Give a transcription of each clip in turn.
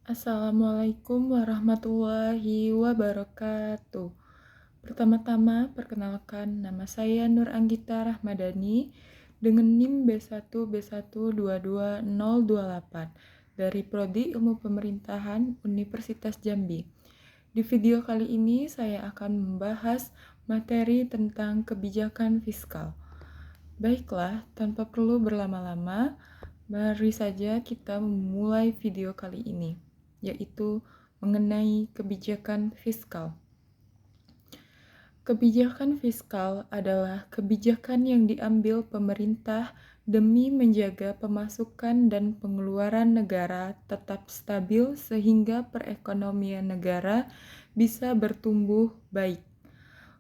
Assalamualaikum warahmatullahi wabarakatuh. Pertama-tama, perkenalkan nama saya Nur Anggita Rahmadani dengan NIM B1B1222028 dari Prodi Ilmu Pemerintahan Universitas Jambi. Di video kali ini saya akan membahas materi tentang kebijakan fiskal. Baiklah, tanpa perlu berlama-lama, mari saja kita memulai video kali ini, yaitu mengenai kebijakan fiskal. Kebijakan fiskal adalah kebijakan yang diambil pemerintah demi menjaga pemasukan dan pengeluaran negara tetap stabil sehingga perekonomian negara bisa bertumbuh baik.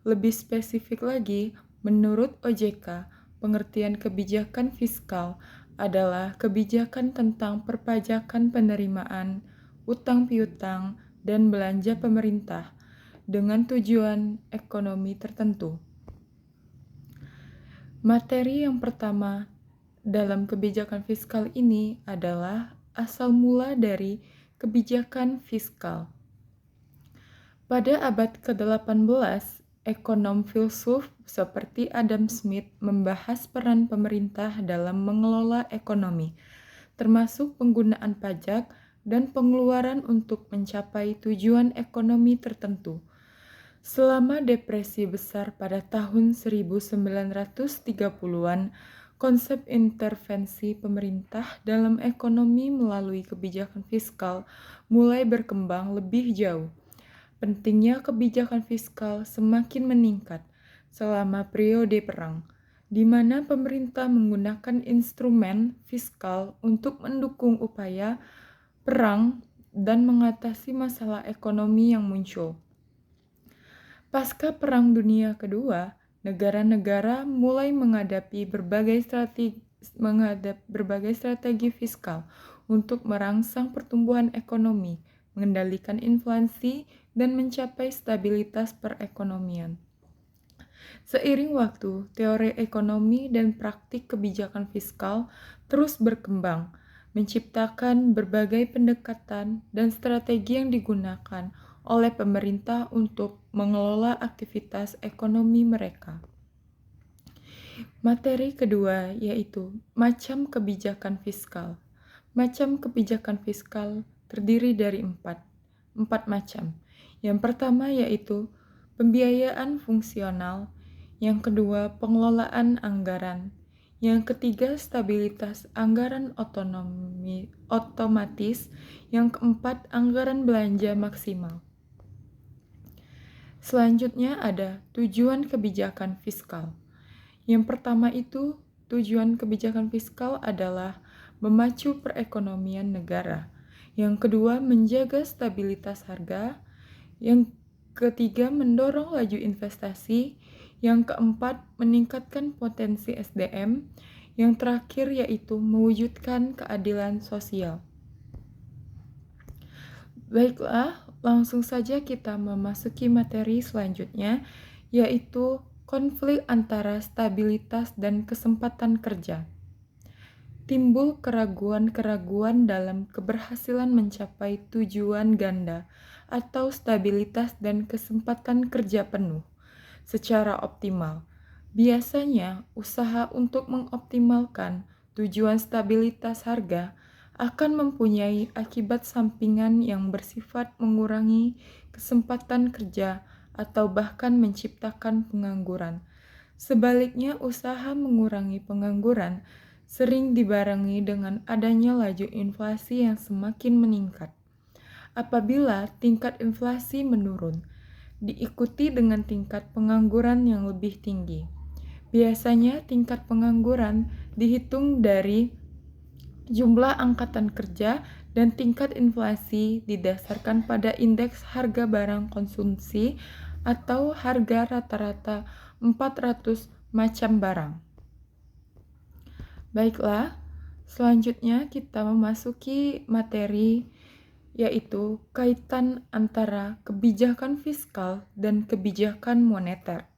Lebih spesifik lagi, menurut OJK, pengertian kebijakan fiskal adalah kebijakan tentang perpajakan penerimaan, utang piutang, dan belanja pemerintah dengan tujuan ekonomi tertentu. Materi yang pertama dalam kebijakan fiskal ini adalah asal mula dari kebijakan fiskal. Pada abad ke-18, ekonom filsuf seperti Adam Smith membahas peran pemerintah dalam mengelola ekonomi, termasuk penggunaan pajak dan pengeluaran untuk mencapai tujuan ekonomi tertentu. Selama depresi besar pada tahun 1930-an, konsep intervensi pemerintah dalam ekonomi melalui kebijakan fiskal mulai berkembang lebih jauh. Pentingnya kebijakan fiskal semakin meningkat selama periode perang, di mana pemerintah menggunakan instrumen fiskal untuk mendukung upaya perang dan mengatasi masalah ekonomi yang muncul. Pasca Perang Dunia Kedua, negara-negara mulai menghadapi berbagai strategi fiskal untuk merangsang pertumbuhan ekonomi, mengendalikan inflasi, dan mencapai stabilitas perekonomian. Seiring waktu, teori ekonomi dan praktik kebijakan fiskal terus berkembang, menciptakan berbagai pendekatan dan strategi yang digunakan oleh pemerintah untuk mengelola aktivitas ekonomi mereka. Materi kedua yaitu macam kebijakan fiskal. Macam kebijakan fiskal terdiri dari empat macam. Yang pertama yaitu pembiayaan fungsional, yang kedua pengelolaan anggaran, yang ketiga stabilitas anggaran otomatis, yang keempat anggaran belanja maksimal. Selanjutnya ada tujuan kebijakan fiskal. Yang pertama itu, tujuan kebijakan fiskal adalah memacu perekonomian negara. Yang kedua, menjaga stabilitas harga. Yang ketiga, mendorong laju investasi. Yang keempat, meningkatkan potensi SDM. Yang terakhir yaitu mewujudkan keadilan sosial. Baiklah, langsung saja kita memasuki materi selanjutnya, yaitu konflik antara stabilitas dan kesempatan kerja. Timbul keraguan-keraguan dalam keberhasilan mencapai tujuan ganda atau stabilitas dan kesempatan kerja penuh secara optimal. Biasanya, usaha untuk mengoptimalkan tujuan stabilitas harga akan mempunyai akibat sampingan yang bersifat mengurangi kesempatan kerja atau bahkan menciptakan pengangguran. Sebaliknya, usaha mengurangi pengangguran sering dibarengi dengan adanya laju inflasi yang semakin meningkat. Apabila tingkat inflasi menurun, diikuti dengan tingkat pengangguran yang lebih tinggi. Biasanya tingkat pengangguran dihitung dari jumlah angkatan kerja dan tingkat inflasi didasarkan pada indeks harga barang konsumsi atau harga rata-rata 400 macam barang. Baiklah, selanjutnya kita memasuki materi yaitu kaitan antara kebijakan fiskal dan kebijakan moneter.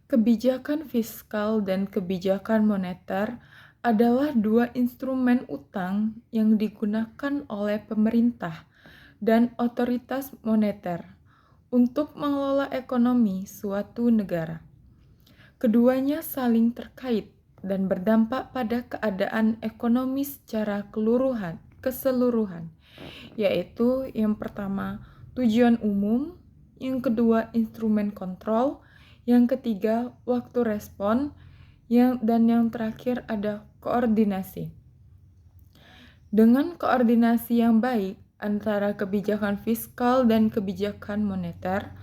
Kebijakan fiskal dan kebijakan moneter adalah dua instrumen utang yang digunakan oleh pemerintah dan otoritas moneter untuk mengelola ekonomi suatu negara. Keduanya saling terkait dan berdampak pada keadaan ekonomi secara keseluruhan, yaitu yang pertama tujuan umum, yang kedua instrumen kontrol, yang ketiga waktu respon, dan yang terakhir ada koordinasi. Dengan koordinasi yang baik antara kebijakan fiskal dan kebijakan moneter,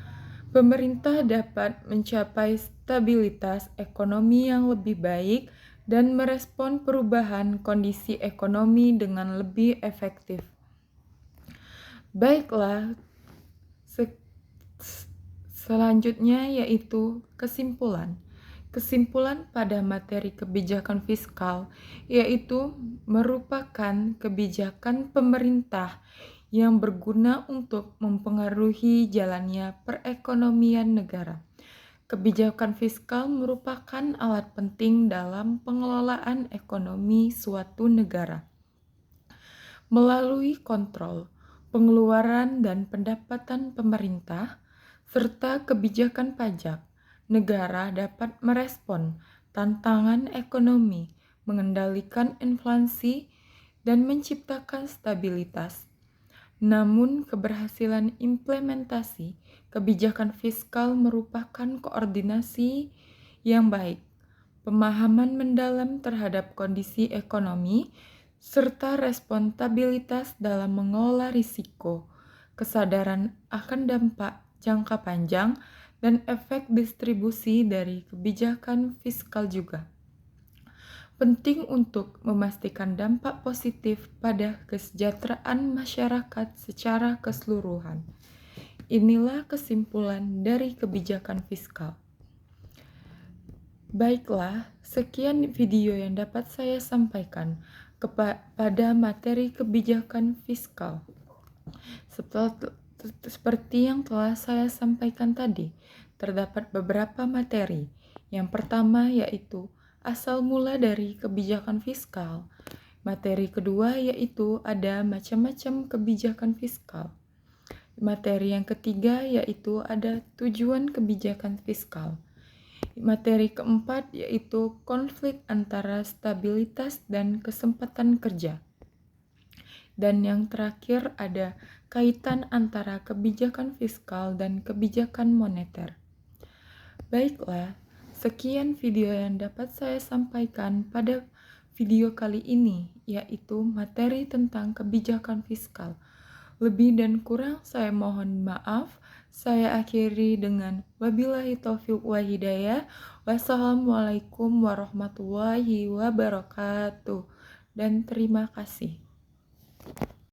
pemerintah dapat mencapai stabilitas ekonomi yang lebih baik dan merespon perubahan kondisi ekonomi dengan lebih efektif. Baiklah, selanjutnya yaitu kesimpulan. Kesimpulan pada materi kebijakan fiskal yaitu merupakan kebijakan pemerintah yang berguna untuk mempengaruhi jalannya perekonomian negara. Kebijakan fiskal merupakan alat penting dalam pengelolaan ekonomi suatu negara. Melalui kontrol, pengeluaran dan pendapatan pemerintah, serta kebijakan pajak, negara dapat merespon tantangan ekonomi, mengendalikan inflasi, dan menciptakan stabilitas. Namun, keberhasilan implementasi kebijakan fiskal merupakan koordinasi yang baik, pemahaman mendalam terhadap kondisi ekonomi, serta responsibilitas dalam mengelola risiko, kesadaran akan dampak jangka panjang, dan efek distribusi dari kebijakan fiskal juga penting untuk memastikan dampak positif pada kesejahteraan masyarakat secara keseluruhan. Inilah kesimpulan dari kebijakan fiskal. Baiklah, sekian video yang dapat saya sampaikan pada materi kebijakan fiskal. Seperti yang telah saya sampaikan tadi, terdapat beberapa materi. Yang pertama yaitu asal mula dari kebijakan fiskal. Materi kedua yaitu ada macam-macam kebijakan fiskal. Materi yang ketiga yaitu ada tujuan kebijakan fiskal. Materi keempat yaitu konflik antara stabilitas dan kesempatan kerja. Dan yang terakhir ada kaitan antara kebijakan fiskal dan kebijakan moneter. Baiklah, sekian video yang dapat saya sampaikan pada video kali ini, yaitu materi tentang kebijakan fiskal. Lebih dan kurang saya mohon maaf. Saya akhiri dengan wabillahi taufiq wa hidayah. Wassalamualaikum warahmatullahi wabarakatuh. Dan terima kasih.